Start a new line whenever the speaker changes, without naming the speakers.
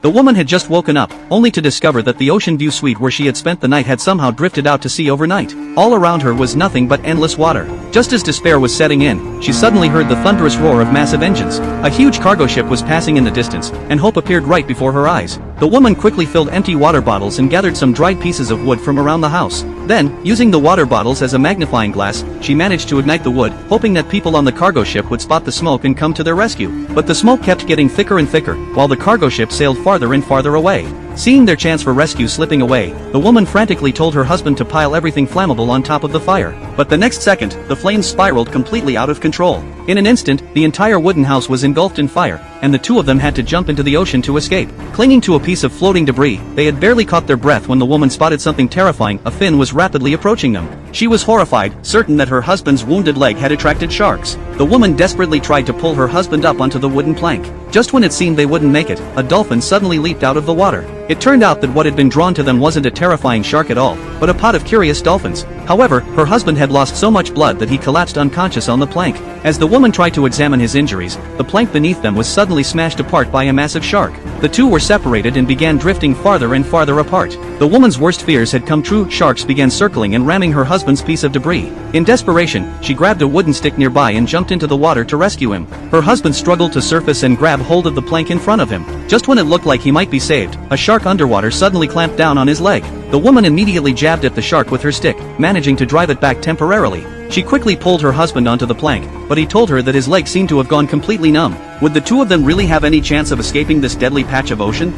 The woman had just woken up, only to discover that the ocean view suite where she had spent the night had somehow drifted out to sea overnight. All around her was nothing but endless water. Just as despair was setting in, she suddenly heard the thunderous roar of massive engines. A huge cargo ship was passing in the distance, and hope appeared right before her eyes. The woman quickly filled empty water bottles and gathered some dried pieces of wood from around the house. Then, using the water bottles as a magnifying glass, she managed to ignite the wood, hoping that people on the cargo ship would spot the smoke and come to their rescue. But the smoke kept getting thicker and thicker, while the cargo ship sailed farther and farther away. Seeing their chance for rescue slipping away, the woman frantically told her husband to pile everything flammable on top of the fire. But the next second, the flames spiraled completely out of control. In an instant, the entire wooden house was engulfed in fire, and the two of them had to jump into the ocean to escape. Clinging to a piece of floating debris, they had barely caught their breath when the woman spotted something terrifying. A fin was rapidly approaching them. She was horrified, certain that her husband's wounded leg had attracted sharks. The woman desperately tried to pull her husband up onto the wooden plank. Just when it seemed they wouldn't make it, a dolphin suddenly leaped out of the water. It turned out that what had been drawn to them wasn't a terrifying shark at all, but a pod of curious dolphins. However, her husband had lost so much blood that he collapsed unconscious on the plank. As the woman tried to examine his injuries, the plank beneath them was suddenly smashed apart by a massive shark. The two were separated and began drifting farther and farther apart. The woman's worst fears had come true. Sharks began circling and ramming her husband's piece of debris. In desperation, she grabbed a wooden stick nearby and jumped into the water to rescue him. Her husband struggled to surface and grab hold of the plank in front of him. Just when it looked like he might be saved, a shark underwater suddenly clamped down on his leg. The woman immediately jabbed at the shark with her stick, managing to drive it back temporarily. She quickly pulled her husband onto the plank, but he told her that his leg seemed to have gone completely numb. Would the two of them really have any chance of escaping this deadly patch of ocean?